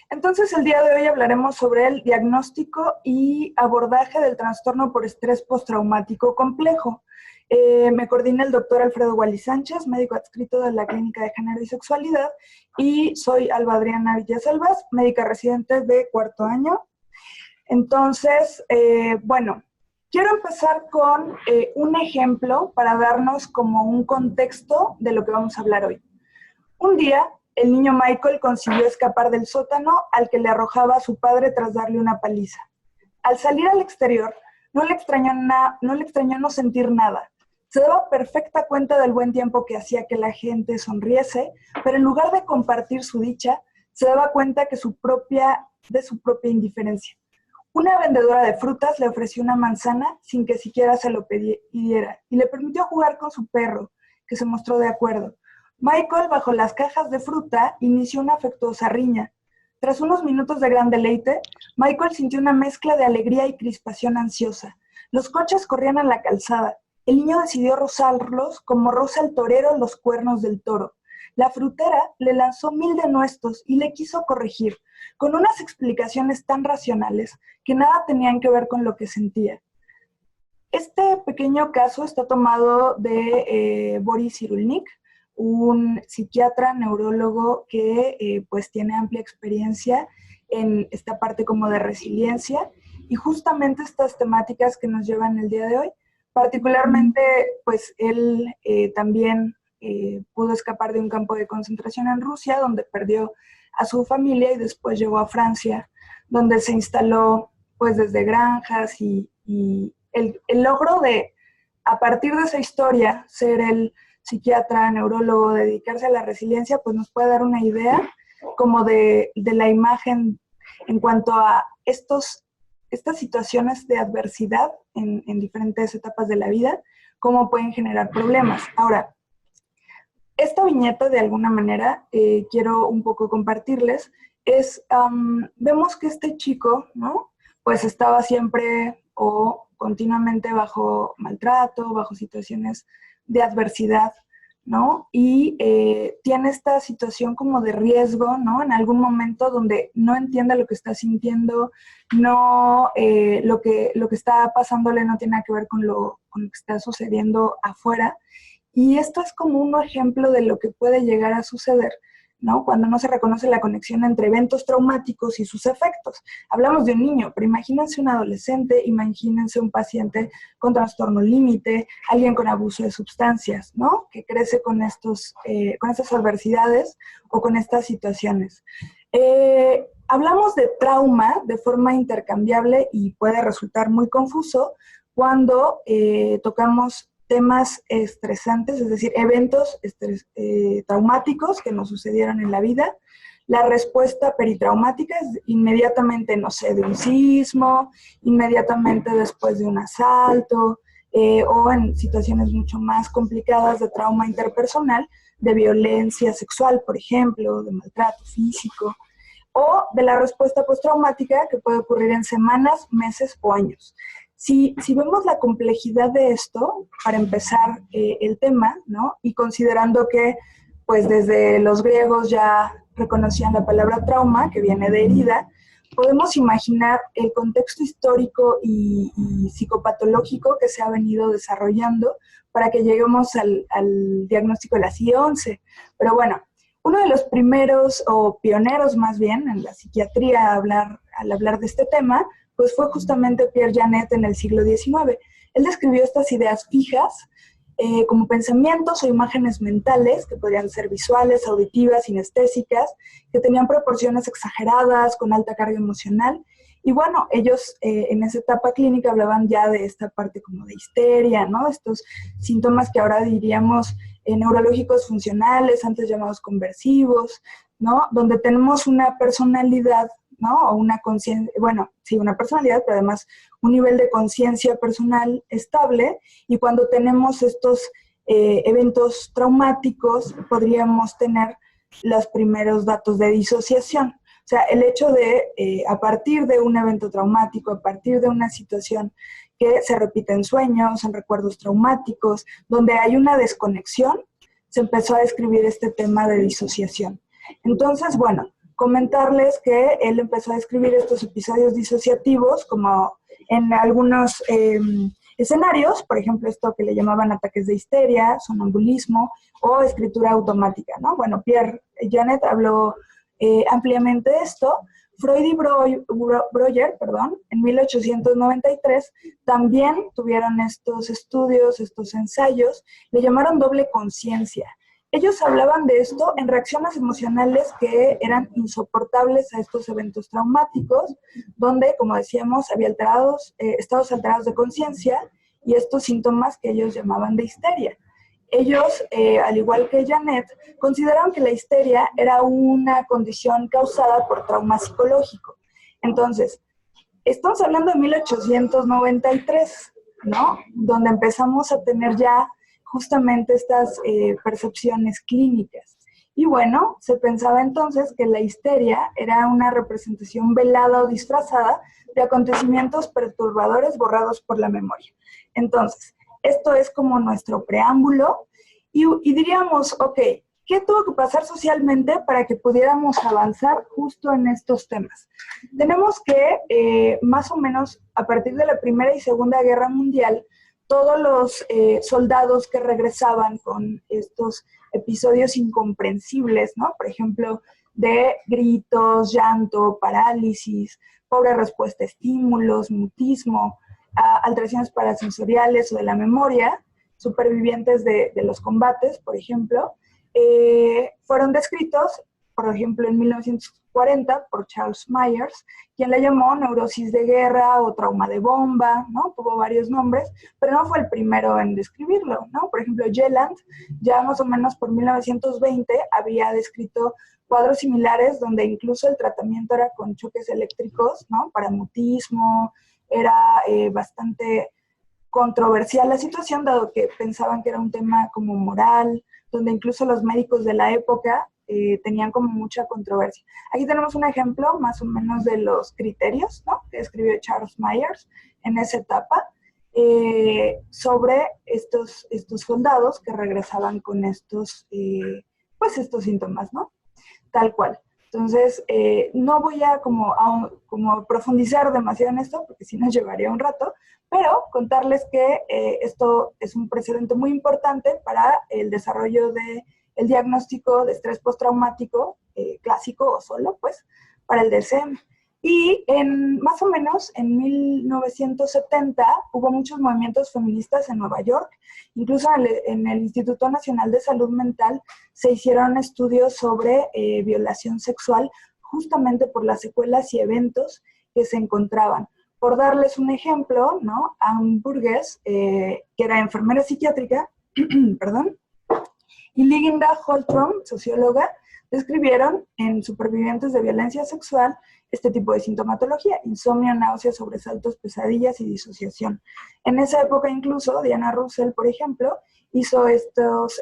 Entonces, el día de hoy hablaremos sobre el diagnóstico y abordaje del trastorno por estrés postraumático complejo. Me coordina el doctor Alfredo Guali Sánchez, médico adscrito de la Clínica de Género y Sexualidad, y soy Alba Adriana Villaselvas, médica residente de cuarto año. Entonces, quiero empezar con un ejemplo para darnos como un contexto de lo que vamos a hablar hoy. Un día, el niño Michael consiguió escapar del sótano al que le arrojaba a su padre tras darle una paliza. Al salir al exterior, no le extrañó no sentir nada. Se daba perfecta cuenta del buen tiempo que hacía que la gente sonriese, pero en lugar de compartir su dicha, se daba cuenta de su propia indiferencia. Una vendedora de frutas le ofreció una manzana sin que siquiera se lo pidiera y le permitió jugar con su perro, que se mostró de acuerdo. Michael, bajo las cajas de fruta, inició una afectuosa riña. Tras unos minutos de gran deleite, Michael sintió una mezcla de alegría y crispación ansiosa. Los coches corrían a la calzada. El niño decidió rozarlos como roza el torero los cuernos del toro. La frutera le lanzó 1000 denuestos y le quiso corregir, con unas explicaciones tan racionales que nada tenían que ver con lo que sentía. Este pequeño caso está tomado de Boris Cyrulnik, un psiquiatra neurólogo que pues tiene amplia experiencia en esta parte como de resiliencia y justamente estas temáticas que nos llevan el día de hoy. Particularmente, pues él también pudo escapar de un campo de concentración en Rusia, donde perdió a su familia y después llegó a Francia, donde se instaló pues desde granjas y el logro de, a partir de esa historia, ser el psiquiatra, neurólogo, dedicarse a la resiliencia, pues nos puede dar una idea como de la imagen en cuanto a estas situaciones de adversidad en diferentes etapas de la vida, cómo pueden generar problemas. Ahora, esta viñeta de alguna manera quiero un poco compartirles, vemos que este chico, ¿no? Pues estaba siempre o continuamente bajo maltrato, bajo situaciones de adversidad, ¿no? Y tiene esta situación como de riesgo, ¿no? En algún momento donde no entiende lo que está sintiendo, no, lo que está pasándole no tiene nada que ver con lo que está sucediendo afuera. Y esto es como un ejemplo de lo que puede llegar a suceder, ¿no? Cuando no se reconoce la conexión entre eventos traumáticos y sus efectos. Hablamos de un niño, pero imagínense un adolescente, imagínense un paciente con trastorno límite, alguien con abuso de sustancias, ¿no? Que crece con estas adversidades o con estas situaciones. Hablamos de trauma de forma intercambiable y puede resultar muy confuso cuando tocamos temas estresantes, es decir, eventos traumáticos que nos sucedieron en la vida. La respuesta peritraumática es inmediatamente, no sé, de un sismo, inmediatamente después de un asalto, o en situaciones mucho más complicadas de trauma interpersonal, de violencia sexual, por ejemplo, de maltrato físico, o de la respuesta postraumática que puede ocurrir en semanas, meses o años. Si vemos la complejidad de esto, para empezar el tema, ¿no? Y considerando que pues desde los griegos ya reconocían la palabra trauma, que viene de herida, podemos imaginar el contexto histórico y psicopatológico que se ha venido desarrollando para que lleguemos al diagnóstico de la CIE-11. Pero bueno, uno de los primeros, o pioneros más bien, en la psiquiatría al hablar de este tema, pues fue justamente Pierre Janet en el siglo XIX. Él describió estas ideas fijas como pensamientos o imágenes mentales, que podrían ser visuales, auditivas, sinestésicas, que tenían proporciones exageradas, con alta carga emocional. Y bueno, ellos en esa etapa clínica hablaban ya de esta parte como de histeria, ¿no? Estos síntomas que ahora diríamos neurológicos funcionales, antes llamados conversivos, ¿no? Donde tenemos una personalidad, ¿no? O una conciencia, bueno, sí, una personalidad, pero además un nivel de conciencia personal estable, y cuando tenemos estos eventos traumáticos, podríamos tener los primeros datos de disociación. O sea, el hecho de, a partir de un evento traumático, a partir de una situación que se repite en sueños, en recuerdos traumáticos, donde hay una desconexión, se empezó a describir este tema de disociación. Entonces, bueno, comentarles que él empezó a describir estos episodios disociativos como en algunos escenarios, por ejemplo, esto que le llamaban ataques de histeria, sonambulismo o escritura automática, ¿no? Bueno, Pierre Janet habló ampliamente de esto. Freud y Breuer, en 1893 también tuvieron estos estudios, estos ensayos, le llamaron doble conciencia. Ellos hablaban de esto en reacciones emocionales que eran insoportables a estos eventos traumáticos, donde, como decíamos, había estados alterados de conciencia y estos síntomas que ellos llamaban de histeria. Ellos, al igual que Janet, consideraron que la histeria era una condición causada por trauma psicológico. Entonces, estamos hablando de 1893, ¿no? Donde empezamos a tener ya justamente estas percepciones clínicas. Y bueno, se pensaba entonces que la histeria era una representación velada o disfrazada de acontecimientos perturbadores borrados por la memoria. Entonces, esto es como nuestro preámbulo y diríamos, ok, ¿qué tuvo que pasar socialmente para que pudiéramos avanzar justo en estos temas? Tenemos que, más o menos, a partir de la Primera y Segunda Guerra Mundial, todos los soldados que regresaban con estos episodios incomprensibles, ¿no? Por ejemplo, de gritos, llanto, parálisis, pobre respuesta a estímulos, mutismo, alteraciones parasensoriales o de la memoria, supervivientes de los combates, por ejemplo, fueron descritos, por ejemplo, en 1940 por Charles Myers, quien le llamó neurosis de guerra o trauma de bomba, ¿no? Tuvo varios nombres, pero no fue el primero en describirlo, ¿no? Por ejemplo, Jelland, ya más o menos por 1920, había descrito cuadros similares donde incluso el tratamiento era con choques eléctricos, ¿no? Para mutismo, era bastante controversial la situación, dado que pensaban que era un tema como moral, donde incluso los médicos de la época tenían como mucha controversia. Aquí tenemos un ejemplo más o menos de los criterios, ¿no? Que escribió Charles Myers en esa etapa sobre estos soldados que regresaban con estos síntomas, ¿no? Tal cual. Entonces, no voy a como profundizar demasiado en esto, porque si nos llevaría un rato, pero contarles que esto es un precedente muy importante para el desarrollo del diagnóstico de estrés postraumático clásico o solo, pues, para el DSM. Y más o menos en 1970 hubo muchos movimientos feministas en Nueva York. Incluso en el Instituto Nacional de Salud Mental se hicieron estudios sobre violación sexual justamente por las secuelas y eventos que se encontraban. Por darles un ejemplo, ¿no? Anne Burgess, que era enfermera psiquiátrica, perdón, y Linda Holtrom, socióloga, describieron en supervivientes de violencia sexual este tipo de sintomatología: insomnio, náuseas, sobresaltos, pesadillas y disociación. En esa época incluso Diana Russell, por ejemplo, hizo estos,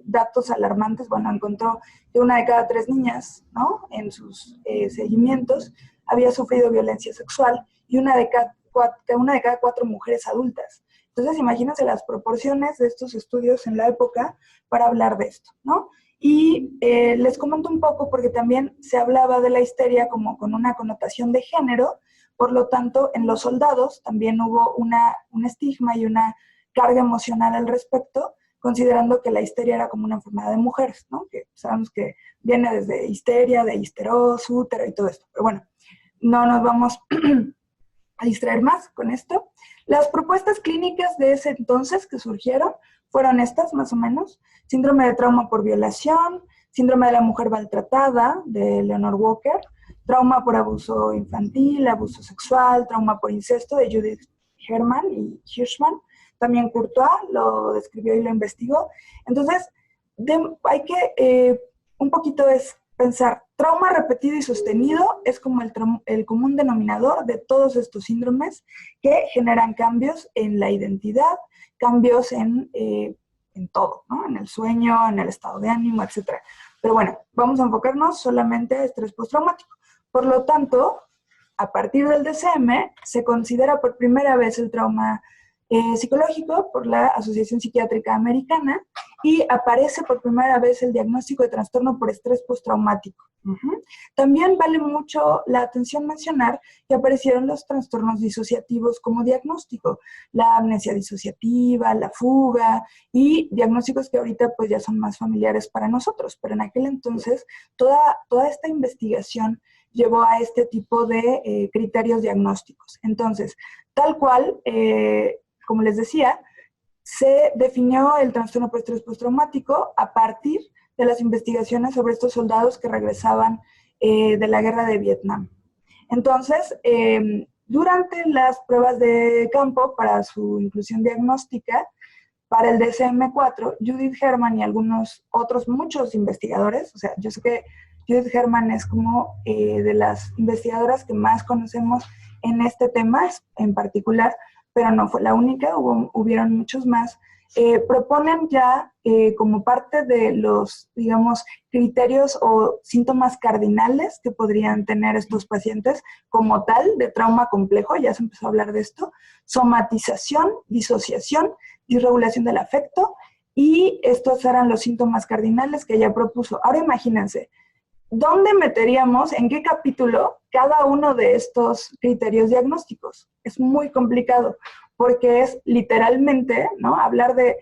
datos alarmantes. Bueno, encontró que 1 de cada 3 niñas, ¿no? En sus seguimientos había sufrido violencia sexual y 1 de cada 4 mujeres adultas. Entonces, imagínense las proporciones de estos estudios en la época para hablar de esto, ¿no? Y les comento un poco porque también se hablaba de la histeria como con una connotación de género, por lo tanto, en los soldados también hubo un estigma y una carga emocional al respecto, considerando que la histeria era como una enfermedad de mujeres, ¿no? Que sabemos que viene desde histeria, de histeros, útero y todo esto. Pero bueno, no nos vamos a distraer más con esto. Las propuestas clínicas de ese entonces que surgieron fueron estas, más o menos: síndrome de trauma por violación, síndrome de la mujer maltratada, de Leonore Walker, trauma por abuso infantil, abuso sexual, trauma por incesto, de Judith Herman y Hirschman. También Courtois lo describió y lo investigó. Entonces, hay que un poquito es pensar, trauma repetido y sostenido es como el común denominador de todos estos síndromes que generan cambios en la identidad, cambios en todo, ¿no? En el sueño, en el estado de ánimo, etc. Pero bueno, vamos a enfocarnos solamente a estrés postraumático. Por lo tanto, a partir del DSM, se considera por primera vez el trauma psicológico por la Asociación Psiquiátrica Americana, y aparece por primera vez el diagnóstico de trastorno por estrés postraumático. También vale mucho la atención mencionar que aparecieron los trastornos disociativos como diagnóstico, la amnesia disociativa, la fuga y diagnósticos que ahorita pues ya son más familiares para nosotros, pero en aquel entonces toda esta investigación llevó a este tipo de criterios diagnósticos. Entonces, tal cual, como les decía, se definió el trastorno por estrés postraumático a partir de las investigaciones sobre estos soldados que regresaban de la guerra de Vietnam. Entonces, durante las pruebas de campo para su inclusión diagnóstica, para el DSM-4, Judith Herman y algunos otros, muchos investigadores, o sea, yo sé que Judith Herman es como de las investigadoras que más conocemos en este tema en particular, pero no fue la única, hubieron muchos más, proponen ya como parte de los, digamos, criterios o síntomas cardinales que podrían tener estos pacientes como tal de trauma complejo, ya se empezó a hablar de esto, somatización, disociación, disregulación del afecto, y estos eran los síntomas cardinales que ella propuso. Ahora imagínense, ¿dónde meteríamos, en qué capítulo, cada uno de estos criterios diagnósticos? Es muy complicado, porque es literalmente, ¿no?, hablar de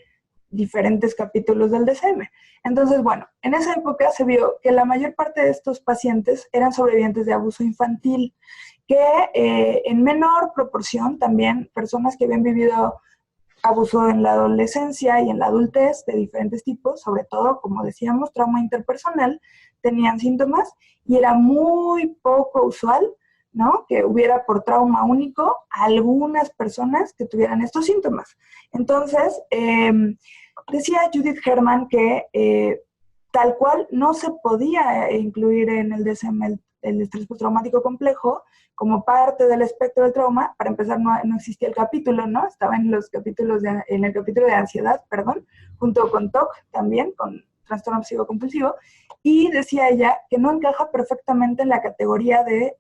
diferentes capítulos del DSM. Entonces, bueno, en esa época se vio que la mayor parte de estos pacientes eran sobrevivientes de abuso infantil, que en menor proporción también personas que habían vivido abuso en la adolescencia y en la adultez de diferentes tipos, sobre todo, como decíamos, trauma interpersonal, tenían síntomas y era muy poco usual, ¿no?, que hubiera por trauma único algunas personas que tuvieran estos síntomas. Entonces, decía Judith Herman que tal cual no se podía incluir en el DSM el estrés postraumático complejo como parte del espectro del trauma. Para empezar, no existía el capítulo, ¿no? Estaba en en el capítulo de ansiedad, perdón, junto con TOC también, con trastorno obsesivo compulsivo, y decía ella que no encaja perfectamente en la categoría de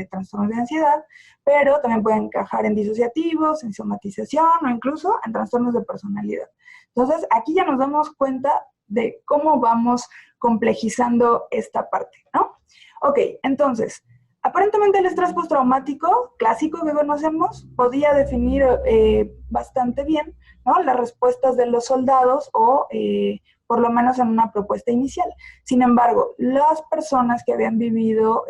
trastornos de ansiedad, pero también puede encajar en disociativos, en somatización o incluso en trastornos de personalidad. Entonces, aquí ya nos damos cuenta de cómo vamos complejizando esta parte, ¿no? Ok, entonces, aparentemente el estrés postraumático clásico que conocemos podía definir bastante bien, ¿no?, las respuestas de los soldados o por lo menos en una propuesta inicial. Sin embargo, las personas que habían vivido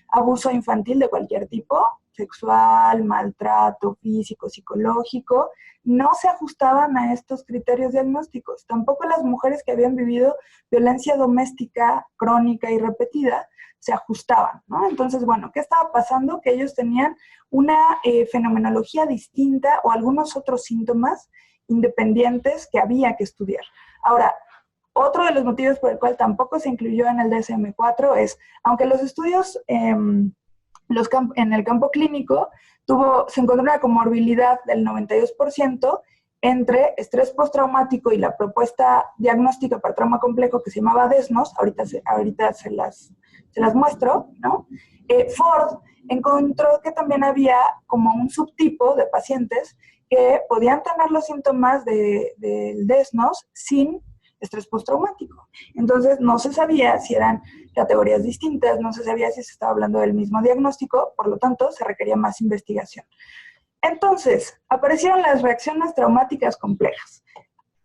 abuso infantil de cualquier tipo, sexual, maltrato físico, psicológico, no se ajustaban a estos criterios diagnósticos. Tampoco las mujeres que habían vivido violencia doméstica crónica y repetida se ajustaban, ¿no? Entonces, bueno, ¿qué estaba pasando? Que ellos tenían una fenomenología distinta o algunos otros síntomas independientes que había que estudiar. Ahora, otro de los motivos por el cual tampoco se incluyó en el DSM-4 es, aunque los estudios en el campo clínico se encontró una comorbilidad del 92% entre estrés postraumático y la propuesta diagnóstica para trauma complejo que se llamaba DESNOS, ahorita se las muestro, ¿no? Ford encontró que también había como un subtipo de pacientes que podían tener los síntomas del DESNOS sin estrés postraumático. Entonces, no se sabía si eran categorías distintas, no se sabía si se estaba hablando del mismo diagnóstico, por lo tanto, se requería más investigación. Entonces, aparecieron las reacciones traumáticas complejas,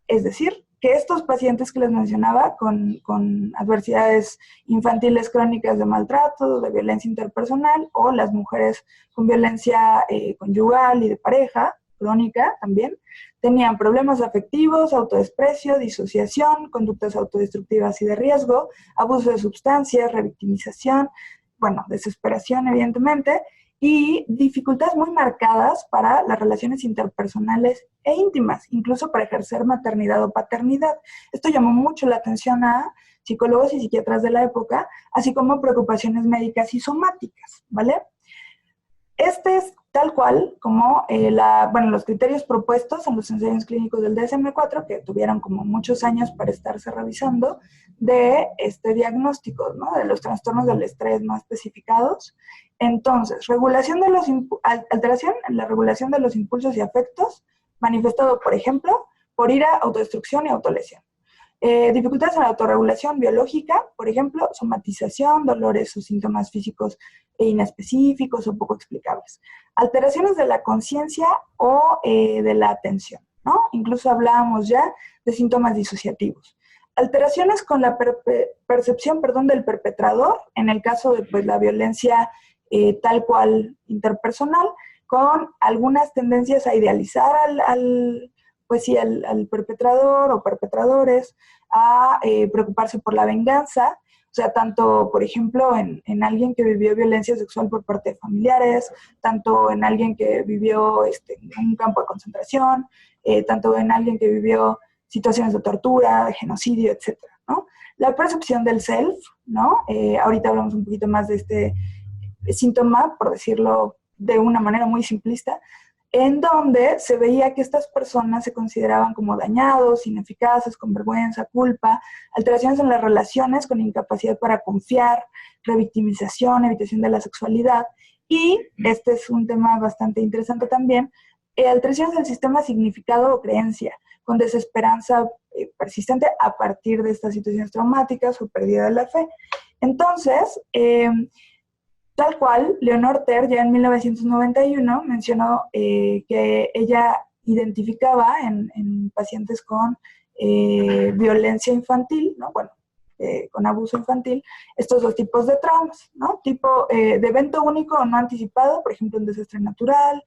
es decir, que estos pacientes que les mencionaba con adversidades infantiles crónicas de maltrato, de violencia interpersonal, o las mujeres con violencia conyugal y de pareja, crónica también, tenían problemas afectivos, autodesprecio, disociación, conductas autodestructivas y de riesgo, abuso de sustancias, revictimización, bueno, desesperación evidentemente, y dificultades muy marcadas para las relaciones interpersonales e íntimas, incluso para ejercer maternidad o paternidad. Esto llamó mucho la atención a psicólogos y psiquiatras de la época, así como preocupaciones médicas y somáticas, ¿vale? Este es tal cual como los criterios propuestos en los ensayos clínicos del DSM-4, que tuvieron como muchos años para estarse revisando, de este diagnóstico, ¿no?, de los trastornos del estrés no especificados. Entonces, alteración en la regulación de los impulsos y afectos, manifestado, por ejemplo, por ira, autodestrucción y autolesión. Dificultades en la autorregulación biológica, por ejemplo, somatización, dolores o síntomas físicos inespecíficos o poco explicables. Alteraciones de la conciencia o de la atención, ¿no? Incluso hablábamos ya de síntomas disociativos. Alteraciones con la percepción, del perpetrador, en el caso de pues, la violencia tal cual interpersonal, con algunas tendencias a idealizar al perpetrador o perpetradores, a preocuparse por la venganza, o sea, tanto, por ejemplo, en alguien que vivió violencia sexual por parte de familiares, tanto en alguien que vivió en un campo de concentración, tanto en alguien que vivió situaciones de tortura, de genocidio, etcétera, ¿no? La percepción del self, ¿no? Ahorita hablamos un poquito más de este síntoma, por decirlo de una manera muy simplista, en donde se veía que estas personas se consideraban como dañados, ineficaces, con vergüenza, culpa, alteraciones en las relaciones con incapacidad para confiar, revictimización, evitación de la sexualidad, y este es un tema bastante interesante también, alteraciones del sistema significado o creencia, con desesperanza persistente a partir de estas situaciones traumáticas o pérdida de la fe. Entonces, tal cual, Leonor Ter ya en 1991 mencionó que ella identificaba en pacientes con violencia infantil, ¿no? Bueno, con abuso infantil, estos dos tipos de traumas, ¿no? Tipo de evento único o no anticipado, por ejemplo, un desastre natural,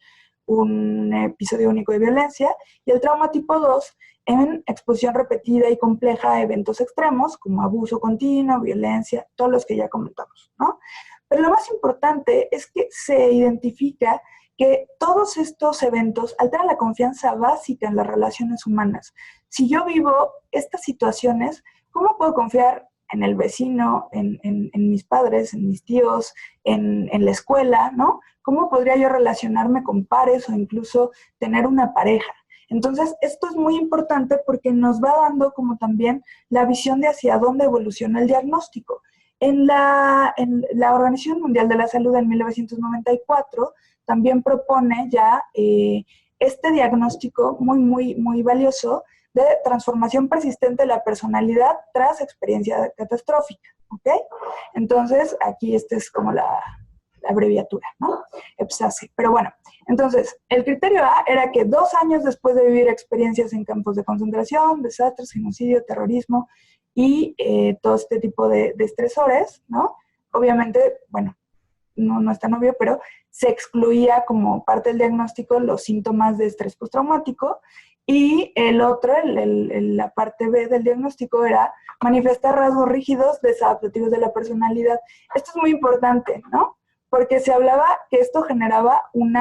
un episodio único de violencia, y el trauma tipo 2 en exposición repetida y compleja a eventos extremos, como abuso continuo, violencia, todos los que ya comentamos, ¿no? Pero lo más importante es que se identifica que todos estos eventos alteran la confianza básica en las relaciones humanas. Si yo vivo estas situaciones, ¿cómo puedo confiar en el vecino, en mis padres, en mis tíos, en la escuela, ¿no? ¿Cómo podría yo relacionarme con pares o incluso tener una pareja? Entonces, esto es muy importante porque nos va dando como también la visión de hacia dónde evoluciona el diagnóstico. En la Organización Mundial de la Salud en 1994 también propone ya este diagnóstico muy valioso de transformación persistente de la personalidad tras experiencia catastrófica, ¿ok? Entonces, aquí esta es como la abreviatura, ¿no? EPSACE. Pero bueno, entonces, el criterio A era que 2 años después de vivir experiencias en campos de concentración, desastres, genocidio, terrorismo, y todo este tipo de estresores, ¿no? Obviamente, bueno, no es tan obvio, pero se excluía como parte del diagnóstico los síntomas de estrés postraumático, y el otro, la parte B del diagnóstico era manifestar rasgos rígidos desadaptativos de la personalidad. Esto es muy importante, ¿no? Porque se hablaba que esto generaba un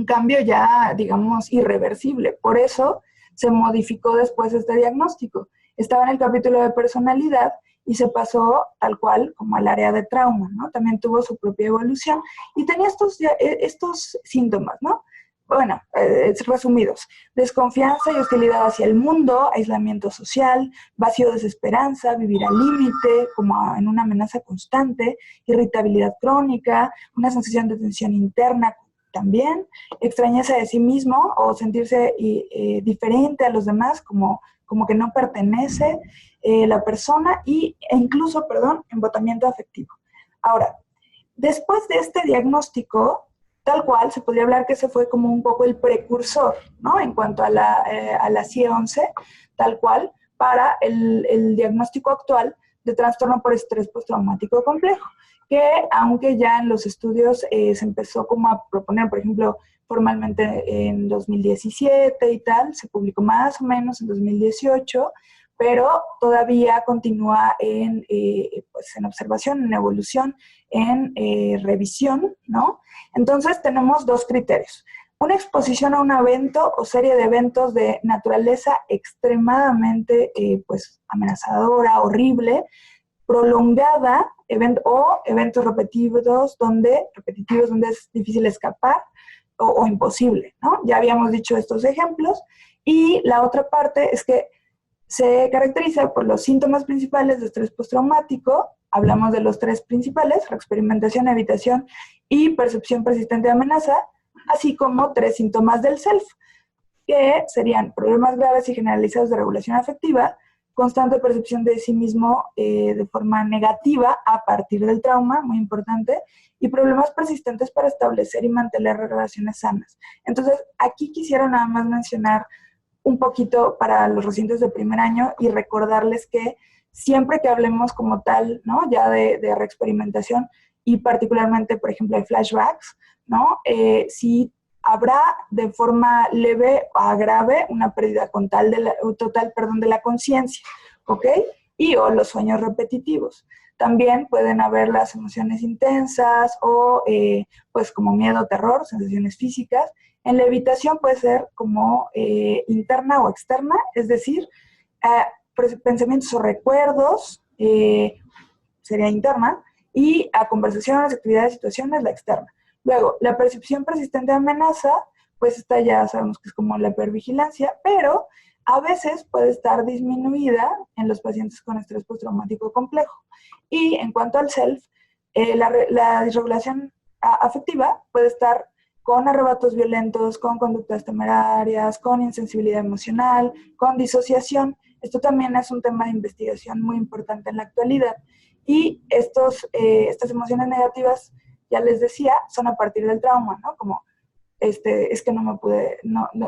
cambio ya, digamos, irreversible. Por eso se modificó después este diagnóstico. Estaba en el capítulo de personalidad y se pasó tal cual como al área de trauma, ¿no? También tuvo su propia evolución y tenía estos síntomas, ¿no? Bueno, resumidos: desconfianza y hostilidad hacia el mundo, aislamiento social, vacío, desesperanza, vivir al límite, como en una amenaza constante, irritabilidad crónica, una sensación de tensión interna también, extrañeza de sí mismo o sentirse diferente a los demás, como que no pertenece la persona, e incluso, embotamiento afectivo. Ahora, después de este diagnóstico, tal cual, se podría hablar que ese fue como un poco el precursor, ¿no? En cuanto a la CIE-11, tal cual, para el diagnóstico actual de trastorno por estrés postraumático complejo, que aunque ya en los estudios se empezó como a proponer, por ejemplo, formalmente en 2017 y tal, se publicó más o menos en 2018, pero todavía continúa en observación, en evolución, en revisión, ¿no? Entonces tenemos 2 criterios: una exposición a un evento o serie de eventos de naturaleza extremadamente amenazadora, horrible, prolongada, o eventos repetitivos donde es difícil escapar o imposible, ¿no? Ya habíamos dicho estos ejemplos. Y la otra parte es que se caracteriza por los síntomas principales de estrés postraumático. Hablamos de los 3 principales: experimentación, evitación y percepción persistente de amenaza, así como 3 síntomas del self. que serían problemas graves y generalizados de regulación afectiva, constante percepción de sí mismo de forma negativa a partir del trauma, muy importante, y problemas persistentes para establecer y mantener relaciones sanas. Entonces, aquí quisiera nada más mencionar un poquito para los recientes de primer año y recordarles que siempre que hablemos como tal, ¿no? Ya de reexperimentación y particularmente, por ejemplo, de flashbacks, ¿no? Si habrá de forma leve a grave una pérdida total de la conciencia, ¿ok? Y o los sueños repetitivos. También pueden haber las emociones intensas o pues como miedo, terror, sensaciones físicas. En la evitación puede ser como interna o externa, es decir, pensamientos o recuerdos, sería interna, y a conversaciones, actividades, situaciones, la externa. Luego, la percepción persistente de amenaza, pues esta ya sabemos que es como la hipervigilancia, pero a veces puede estar disminuida en los pacientes con estrés postraumático complejo. Y en cuanto al self, la disregulación afectiva puede estar con arrebatos violentos, con conductas temerarias, con insensibilidad emocional, con disociación. Esto también es un tema de investigación muy importante en la actualidad. Y estas emociones negativas, ya les decía, son a partir del trauma, ¿no? Como, es que no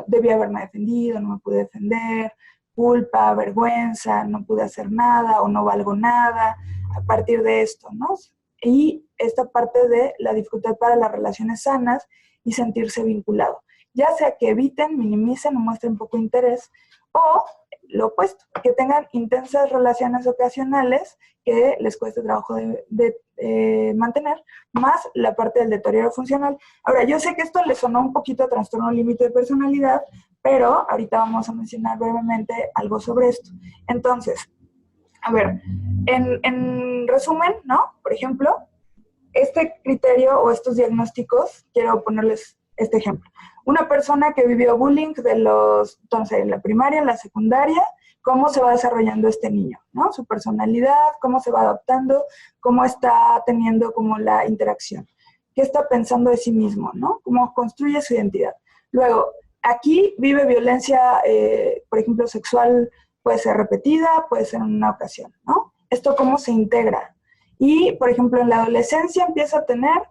debí haberme defendido, no me pude defender, culpa, vergüenza, no pude hacer nada o no valgo nada, a partir de esto, ¿no? Y esta parte de la dificultad para las relaciones sanas y sentirse vinculado. Ya sea que eviten, minimicen o muestren poco interés, o lo opuesto, que tengan intensas relaciones ocasionales que les cueste trabajo de mantener, más la parte del deterioro funcional. Ahora, yo sé que esto le sonó un poquito a trastorno límite de personalidad, pero ahorita vamos a mencionar brevemente algo sobre esto. Entonces, a ver, en resumen, ¿no? Por ejemplo, este criterio o estos diagnósticos, quiero ponerles este ejemplo. Una persona que vivió bullying entonces, en la primaria, en la secundaria, cómo se va desarrollando este niño, ¿no? Su personalidad, cómo se va adaptando, cómo está teniendo como la interacción, qué está pensando de sí mismo, ¿no? Cómo construye su identidad. Luego, aquí vive violencia, por ejemplo, sexual, puede ser repetida, puede ser en una ocasión, ¿no? Esto cómo se integra. Y, por ejemplo, en la adolescencia empieza a tener,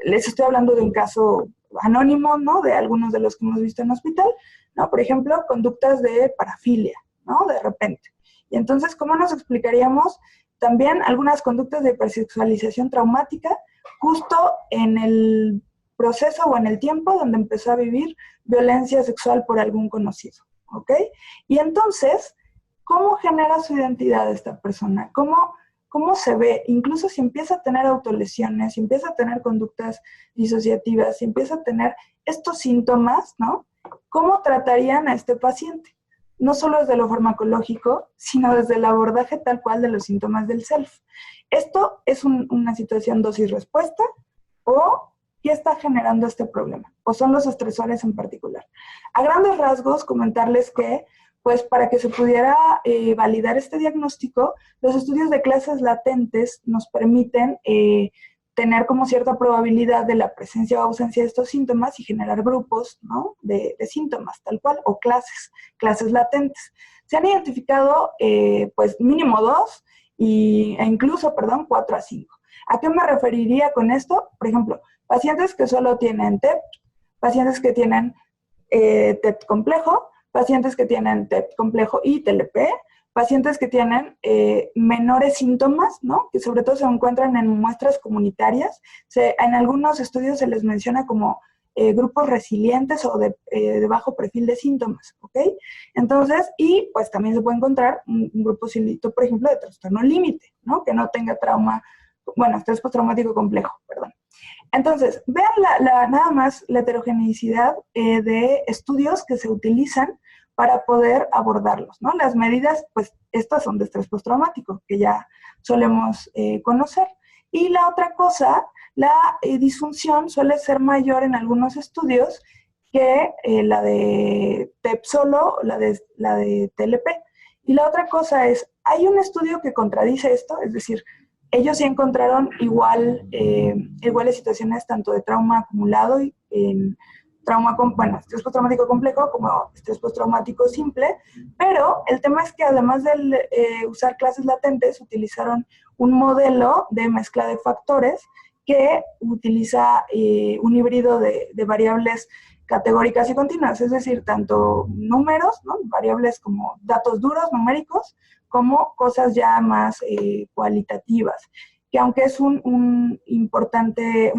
les estoy hablando de un caso anónimo, ¿no? De algunos de los que hemos visto en hospital, ¿no? Por ejemplo, conductas de parafilia, ¿no? De repente. Y entonces, ¿cómo nos explicaríamos también algunas conductas de hipersexualización traumática justo en el proceso o en el tiempo donde empezó a vivir violencia sexual por algún conocido, ¿ok? Y entonces, ¿cómo genera su identidad esta persona? ¿Cómo se ve? Incluso si empieza a tener autolesiones, si empieza a tener conductas disociativas, si empieza a tener estos síntomas, ¿no? ¿Cómo tratarían a este paciente? No solo desde lo farmacológico, sino desde el abordaje tal cual de los síntomas del self. Esto es una situación dosis-respuesta o ¿qué está generando este problema? O son los estresores en particular. A grandes rasgos, comentarles que pues para que se pudiera validar este diagnóstico, los estudios de clases latentes nos permiten tener como cierta probabilidad de la presencia o ausencia de estos síntomas y generar grupos, ¿no? de síntomas, tal cual, o clases latentes. Se han identificado pues mínimo 2 e incluso, 4 a 5. ¿A qué me referiría con esto? Por ejemplo, pacientes que solo tienen TEP, pacientes que tienen TEP complejo, pacientes que tienen TEP complejo y TLP, pacientes que tienen menores síntomas, ¿no? Que sobre todo se encuentran en muestras comunitarias. En algunos estudios se les menciona como grupos resilientes o de bajo perfil de síntomas, ¿ok? Entonces, y pues también se puede encontrar un grupo silito, por ejemplo, de trastorno límite, ¿no? Que no tenga estrés postraumático complejo, perdón. Entonces, vean nada más la heterogeneidad de estudios que se utilizan para poder abordarlos, ¿no? Las medidas, pues, estas son de estrés postraumático, que ya solemos conocer. Y la otra cosa, la disfunción suele ser mayor en algunos estudios que la de TEP solo, la de TLP. Y la otra cosa es, hay un estudio que contradice esto, es decir, ellos sí encontraron iguales situaciones tanto de trauma acumulado en bueno, estrés postraumático complejo como estrés postraumático simple, pero el tema es que además de usar clases latentes, utilizaron un modelo de mezcla de factores que utiliza un híbrido de variables categóricas y continuas, es decir, tanto números, ¿no? Variables como datos duros, numéricos, como cosas ya más cualitativas, que aunque es una importante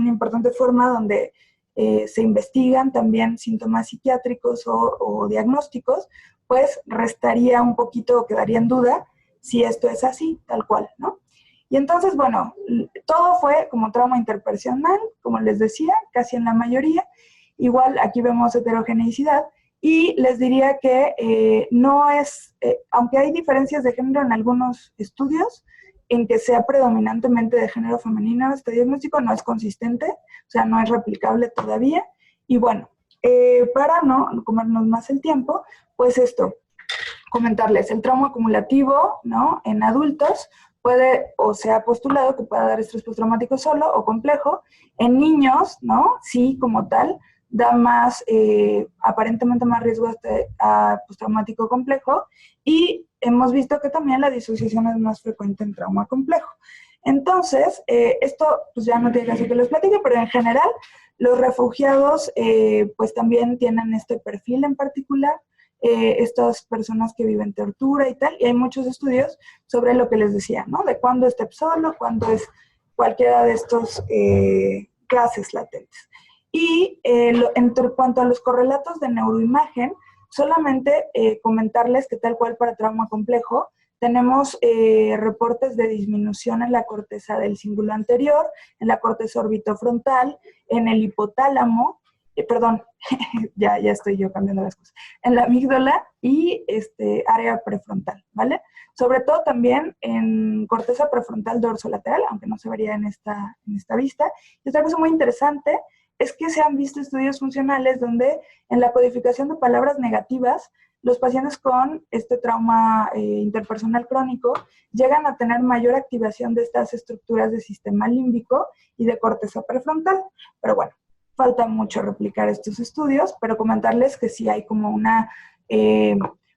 forma donde se investigan también síntomas psiquiátricos o diagnósticos, pues restaría un poquito, quedaría en duda si esto es así, tal cual, ¿no? Y entonces, bueno, todo fue como trauma interpersonal, como les decía, casi en la mayoría. Igual aquí vemos heterogeneidad y les diría que no es, aunque hay diferencias de género en algunos estudios, en que sea predominantemente de género femenino, este diagnóstico no es consistente, o sea, no es replicable todavía. Y bueno, para no comernos más el tiempo, pues esto, comentarles, el trauma acumulativo, ¿no? En adultos puede, o se ha postulado que pueda dar estrés postraumático solo o complejo. En niños, ¿no? Sí, como tal, da más, aparentemente más riesgo a postraumático complejo, y hemos visto que también la disociación es más frecuente en trauma complejo. Entonces, esto pues ya no tiene caso que les platique, pero en general los refugiados pues también tienen este perfil en particular, estas personas que viven tortura y tal, y hay muchos estudios sobre lo que les decía, ¿no? De cuándo es TEP solo, cuándo es cualquiera de estos clases latentes. Y en cuanto a los correlatos de neuroimagen, solamente comentarles que tal cual para trauma complejo, tenemos reportes de disminución en la corteza del cíngulo anterior, en la corteza orbitofrontal, en el hipotálamo, perdón, ya estoy yo cambiando las cosas, en la amígdala y área prefrontal, ¿vale? Sobre todo también en corteza prefrontal dorsolateral, aunque no se vería en esta vista. Y otra cosa muy interesante es que se han visto estudios funcionales donde en la codificación de palabras negativas, los pacientes con este trauma interpersonal crónico llegan a tener mayor activación de estas estructuras de sistema límbico y de corteza prefrontal. Pero bueno, falta mucho replicar estos estudios, pero comentarles que sí hay como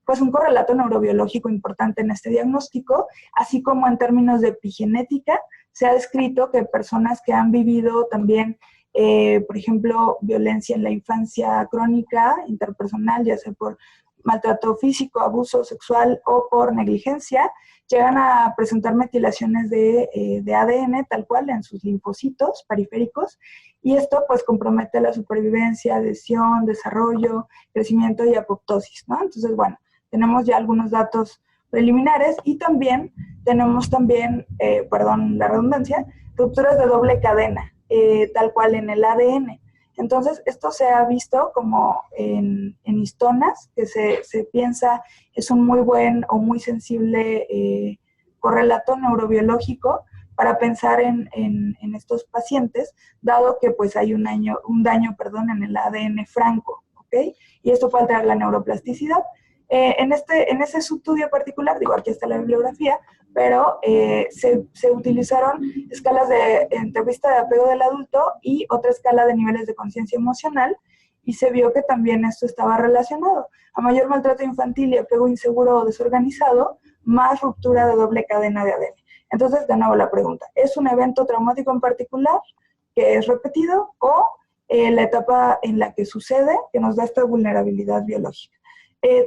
pues un correlato neurobiológico importante en este diagnóstico, así como en términos de epigenética, se ha descrito que personas que han vivido también, por ejemplo, violencia en la infancia crónica, interpersonal, ya sea por maltrato físico, abuso sexual o por negligencia, llegan a presentar metilaciones de ADN tal cual en sus linfocitos periféricos, y esto pues compromete la supervivencia, adhesión, desarrollo, crecimiento y apoptosis, ¿no? Entonces, bueno, tenemos ya algunos datos preliminares y también tenemos perdón la redundancia, rupturas de doble cadena, tal cual en el ADN. Entonces, esto se ha visto como en histonas, que se piensa es un muy buen o muy sensible correlato neurobiológico para pensar en estos pacientes, dado que pues hay un daño en el ADN franco, ¿ok? Y esto puede alterar la neuroplasticidad. En ese estudio particular, digo, aquí está la bibliografía, pero se utilizaron escalas de entrevista de apego del adulto y otra escala de niveles de conciencia emocional, y se vio que también esto estaba relacionado. A mayor maltrato infantil y apego inseguro o desorganizado, más ruptura de doble cadena de ADN. Entonces, de nuevo la pregunta, ¿es un evento traumático en particular que es repetido o la etapa en la que sucede que nos da esta vulnerabilidad biológica?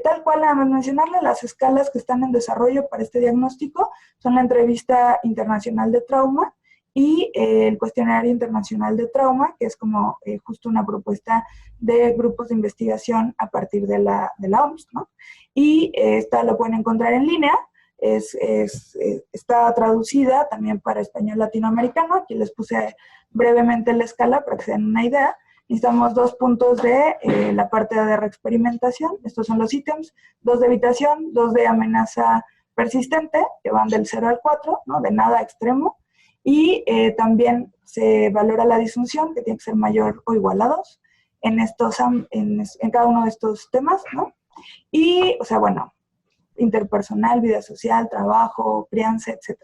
Tal cual, nada más mencionarle, las escalas que están en desarrollo para este diagnóstico son la entrevista internacional de trauma y el cuestionario internacional de trauma, que es como justo una propuesta de grupos de investigación a partir de la OMS, ¿no? Y esta lo pueden encontrar en línea, está traducida también para español latinoamericano. Aquí les puse brevemente la escala para que se den una idea. Necesitamos 2 puntos de la parte de reexperimentación, estos son los ítems, 2 de evitación, 2 de amenaza persistente, que van del 0 al 4, ¿no? De nada a extremo, y también se valora la disfunción, que tiene que ser mayor o igual a 2, en cada uno de estos temas, ¿no? Y, o sea, bueno, interpersonal, vida social, trabajo, crianza, etc.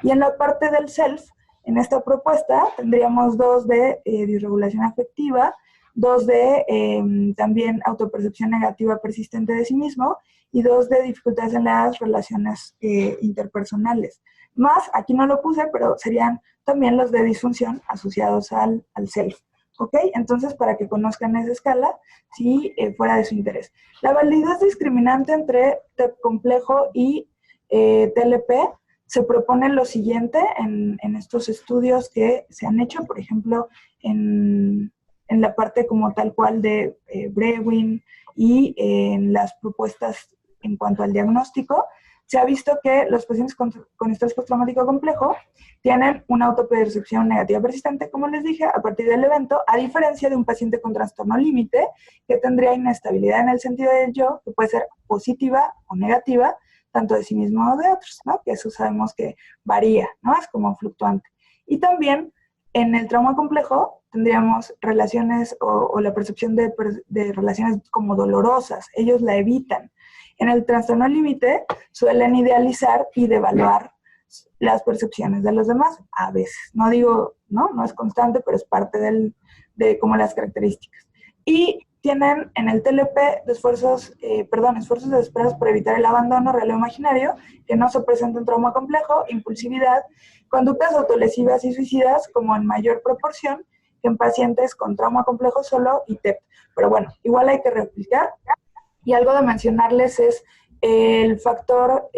Y en la parte del self, en esta propuesta tendríamos 2 de disregulación afectiva, 2 de también autopercepción negativa persistente de sí mismo, y 2 de dificultades en las relaciones interpersonales. Más, aquí no lo puse, pero serían también los de disfunción asociados al self. ¿Ok? Entonces, para que conozcan esa escala, si fuera de su interés. La validez discriminante entre TEP complejo y TLP se propone lo siguiente en estos estudios que se han hecho, por ejemplo, en la parte como tal cual de Brewin y en las propuestas en cuanto al diagnóstico. Se ha visto que los pacientes con estrés postraumático complejo tienen una autopercepción negativa persistente, como les dije, a partir del evento, a diferencia de un paciente con trastorno límite, que tendría inestabilidad en el sentido del yo, que puede ser positiva o negativa, tanto de sí mismo o de otros, ¿no? Que eso sabemos que varía, ¿no? Es como fluctuante. Y también en el trauma complejo tendríamos relaciones o la percepción de relaciones como dolorosas, ellos la evitan. En el trastorno límite suelen idealizar y devaluar las percepciones de los demás, a veces. No digo, no es constante, pero es parte de como las características. Y tienen en el TLP esfuerzos desesperados por evitar el abandono real o imaginario, que no se presenta en trauma complejo, impulsividad, conductas autolesivas y suicidas como en mayor proporción que en pacientes con trauma complejo solo y TEP. Pero bueno, igual hay que replicar. Y algo de mencionarles es el factor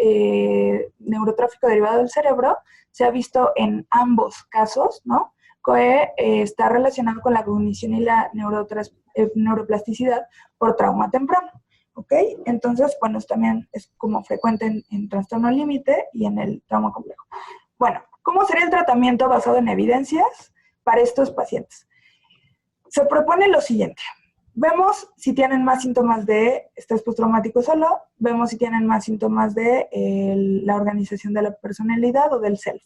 neurotráfico derivado del cerebro. Se ha visto en ambos casos, ¿no? Que está relacionado con la cognición y la neuroplasticidad por trauma temprano, ¿ok? Entonces, bueno, también es como frecuente en trastorno límite y en el trauma complejo. Bueno, ¿cómo sería el tratamiento basado en evidencias para estos pacientes? Se propone lo siguiente. Vemos si tienen más síntomas de estrés postraumático solo, vemos si tienen más síntomas de la organización de la personalidad o del self.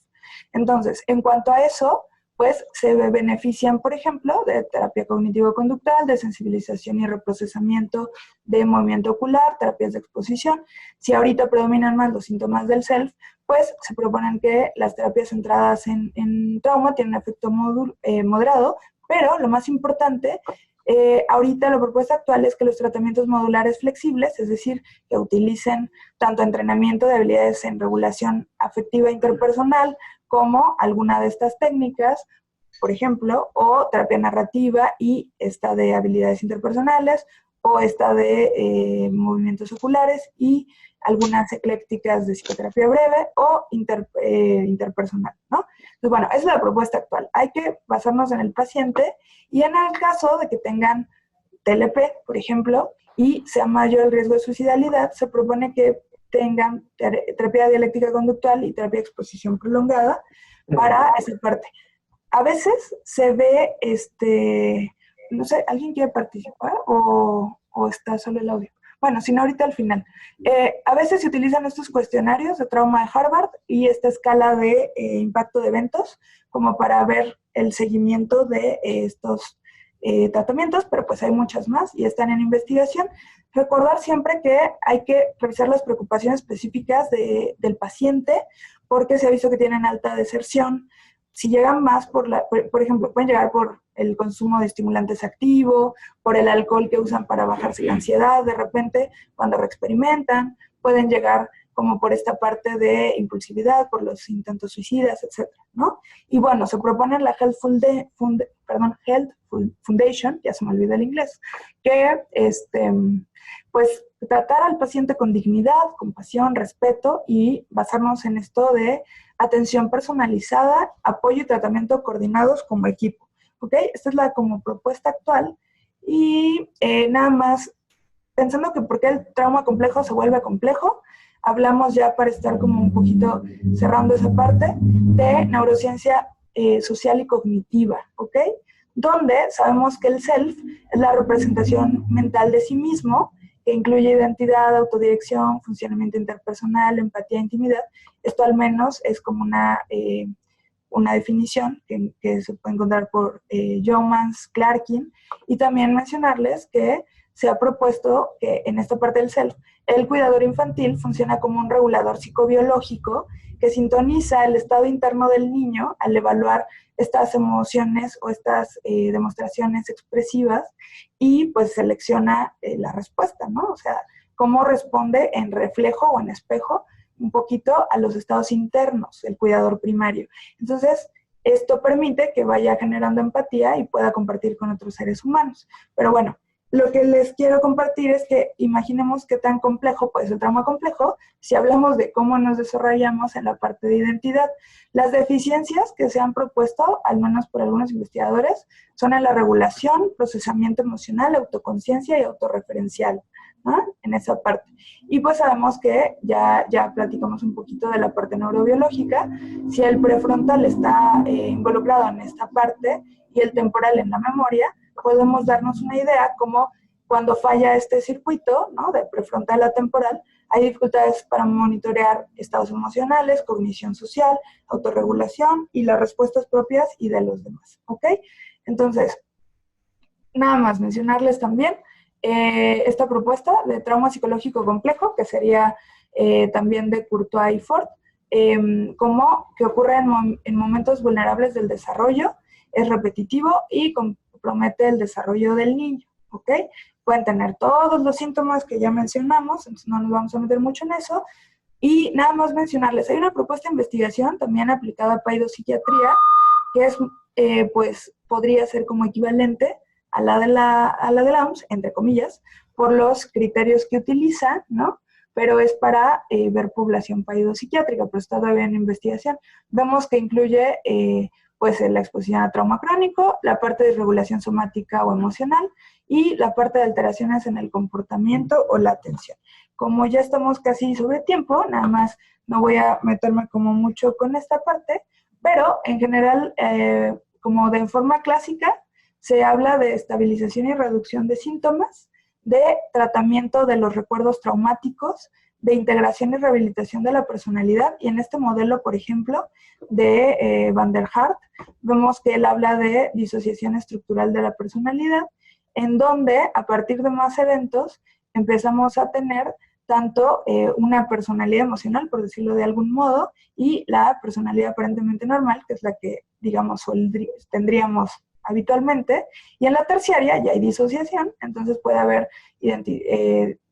Entonces, en cuanto a eso, pues se benefician, por ejemplo, de terapia cognitivo-conductual, de sensibilización y reprocesamiento de movimiento ocular, terapias de exposición. Si ahorita predominan más los síntomas del self, pues se proponen que las terapias centradas en trauma tienen un efecto moderado, pero lo más importante, ahorita la propuesta actual es que los tratamientos modulares flexibles, es decir, que utilicen tanto entrenamiento de habilidades en regulación afectiva interpersonal como alguna de estas técnicas, por ejemplo, o terapia narrativa y esta de habilidades interpersonales, o esta de movimientos oculares y algunas eclécticas de psicoterapia breve o interpersonal, ¿no? Entonces, bueno, esa es la propuesta actual. Hay que basarnos en el paciente y en el caso de que tengan TLP, por ejemplo, y sea mayor el riesgo de suicidalidad, se propone que tengan terapia dialéctica conductual y terapia de exposición prolongada para esa parte. A veces se ve, no sé, ¿alguien quiere participar o está solo el audio? Bueno, si no, ahorita al final. A veces se utilizan estos cuestionarios de trauma de Harvard y esta escala de impacto de eventos como para ver el seguimiento de estos tratamientos, pero pues hay muchas más y están en investigación. Recordar siempre que hay que revisar las preocupaciones específicas del paciente porque se ha visto que tienen alta deserción. Si llegan más por ejemplo, pueden llegar por el consumo de estimulantes activo, por el alcohol que usan para bajarse la ansiedad, de repente, cuando reexperimentan, pueden llegar como por esta parte de impulsividad, por los intentos suicidas, etcétera, ¿no? Y bueno, se propone la Health Foundation, ya se me olvidó el inglés, que pues tratar al paciente con dignidad, compasión, respeto y basarnos en esto de atención personalizada, apoyo y tratamiento coordinados como equipo, ¿ok? Esta es la como propuesta actual y nada más pensando que por qué el trauma complejo se vuelve complejo, hablamos ya para estar como un poquito cerrando esa parte de neurociencia social y cognitiva, ¿ok? Donde sabemos que el self es la representación mental de sí mismo, que incluye identidad, autodirección, funcionamiento interpersonal, empatía, intimidad. Esto al menos es como una definición que se puede encontrar por Yeomans, Clarkin, y también mencionarles que se ha propuesto que en esta parte del self, el cuidador infantil funciona como un regulador psicobiológico que sintoniza el estado interno del niño al evaluar estas emociones o estas demostraciones expresivas y pues selecciona la respuesta, ¿no? O sea, cómo responde en reflejo o en espejo un poquito a los estados internos del cuidador primario. Entonces, esto permite que vaya generando empatía y pueda compartir con otros seres humanos. Pero bueno, lo que les quiero compartir es que imaginemos qué tan complejo puede ser el trauma complejo si hablamos de cómo nos desarrollamos en la parte de identidad. Las deficiencias que se han propuesto, al menos por algunos investigadores, son en la regulación, procesamiento emocional, autoconciencia y autorreferencial, ¿no? En esa parte. Y pues sabemos que ya platicamos un poquito de la parte neurobiológica. Si el prefrontal está involucrado en esta parte y el temporal en la memoria, podemos darnos una idea como cuando falla este circuito, ¿no? De prefrontal a temporal, hay dificultades para monitorear estados emocionales, cognición social, autorregulación y las respuestas propias y de los demás, ¿ok? Entonces, nada más mencionarles también esta propuesta de trauma psicológico complejo, que sería también de Courtois y Ford, como que ocurre en momentos vulnerables del desarrollo, es repetitivo y compromete el desarrollo del niño, ¿ok? Pueden tener todos los síntomas que ya mencionamos, entonces no nos vamos a meter mucho en eso. Y nada más mencionarles, hay una propuesta de investigación también aplicada a paidopsiquiatría, que es, pues, podría ser como equivalente a la de la OMS, entre comillas, por los criterios que utiliza, ¿no? Pero es para ver población paidopsiquiátrica, pero está todavía en investigación. Vemos que incluye pues la exposición a trauma crónico, la parte de regulación somática o emocional y la parte de alteraciones en el comportamiento o la atención. Como ya estamos casi sobre tiempo, nada más no voy a meterme como mucho con esta parte, pero en general, como de forma clásica, se habla de estabilización y reducción de síntomas, de tratamiento de los recuerdos traumáticos, de integración y rehabilitación de la personalidad. Y en este modelo, por ejemplo, de Van der Hart, vemos que él habla de disociación estructural de la personalidad, en donde a partir de más eventos empezamos a tener tanto una personalidad emocional, por decirlo de algún modo, y la personalidad aparentemente normal, que es la que, digamos, tendríamos habitualmente, y en la terciaria ya hay disociación, entonces puede haber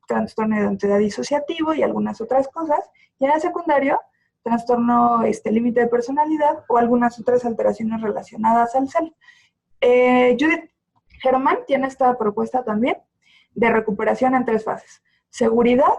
trastorno de identidad disociativo y algunas otras cosas, y en el secundario, trastorno límite de personalidad o algunas otras alteraciones relacionadas al self. Judith Herman tiene esta propuesta también de recuperación en 3 fases. Seguridad,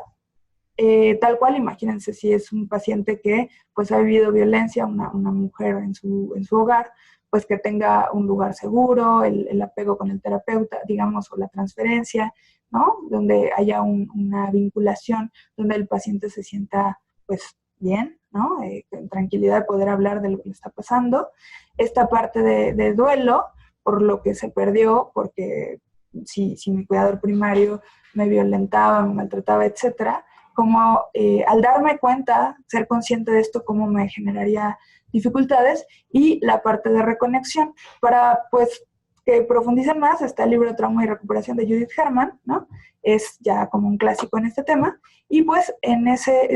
tal cual, imagínense si es un paciente que pues ha vivido violencia, una mujer en su hogar, pues que tenga un lugar seguro, el apego con el terapeuta, digamos, o la transferencia, ¿no? Donde haya una vinculación, donde el paciente se sienta, pues, bien, ¿no? Con tranquilidad de poder hablar de lo que le está pasando. Esta parte de duelo, por lo que se perdió, porque si mi cuidador primario me violentaba, me maltrataba, etcétera, como al darme cuenta, ser consciente de esto, cómo me generaría dificultades, y la parte de reconexión. Para, pues, que profundicen más, está el libro Trauma y Recuperación de Judith Herman, ¿no? Es ya como un clásico en este tema, y pues en ese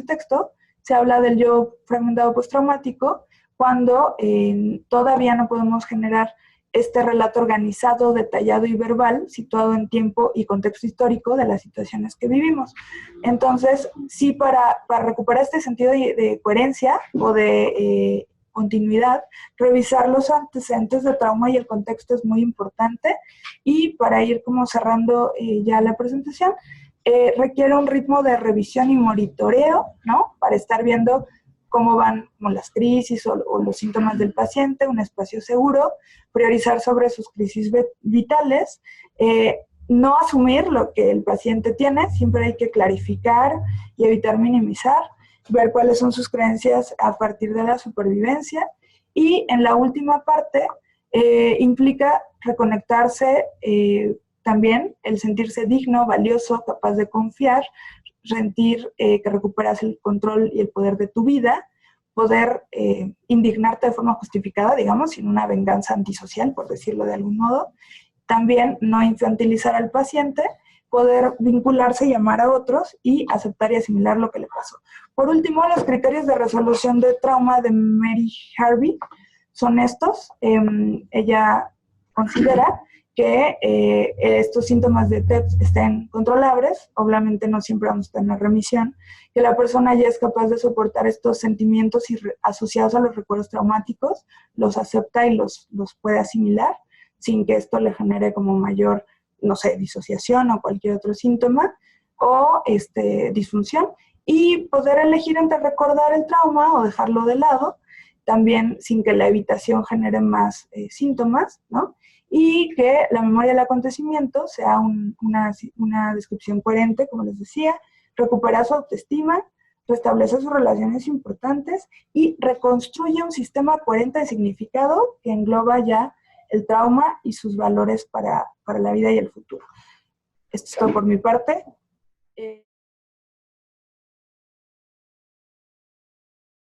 texto se habla del yo fragmentado postraumático, cuando todavía no podemos generar este relato organizado, detallado y verbal, situado en tiempo y contexto histórico de las situaciones que vivimos. Entonces, sí, para recuperar este sentido de coherencia o de continuidad, revisar los antecedentes de trauma y el contexto es muy importante. Y para ir como cerrando ya la presentación, requiere un ritmo de revisión y monitoreo, ¿no? Para estar viendo cómo van como las crisis o los síntomas del paciente, un espacio seguro, priorizar sobre sus crisis vitales, no asumir lo que el paciente tiene, siempre hay que clarificar y evitar minimizar, ver cuáles son sus creencias a partir de la supervivencia. Y en la última parte implica reconectarse también, el sentirse digno, valioso, capaz de confiar, sentir que recuperas el control y el poder de tu vida, poder indignarte de forma justificada, digamos, sin una venganza antisocial, por decirlo de algún modo, También no infantilizar al paciente, poder vincularse y llamar a otros y aceptar y asimilar lo que le pasó. Por último, los criterios de resolución de trauma de Mary Harvey son estos. Ella considera que estos síntomas de TEPS estén controlables, obviamente no siempre vamos a estar en la remisión, que la persona ya es capaz de soportar estos sentimientos asociados a los recuerdos traumáticos, los acepta y los puede asimilar, sin que esto le genere como mayor, no sé, disociación o cualquier otro síntoma, o disfunción, y poder elegir entre recordar el trauma o dejarlo de lado, también sin que la evitación genere más síntomas, ¿no? Y que la memoria del acontecimiento sea una descripción coherente, como les decía, recuperar su autoestima, restablecer sus relaciones importantes y reconstruye un sistema coherente de significado que engloba ya el trauma y sus valores para la vida y el futuro. Esto es todo por mi parte.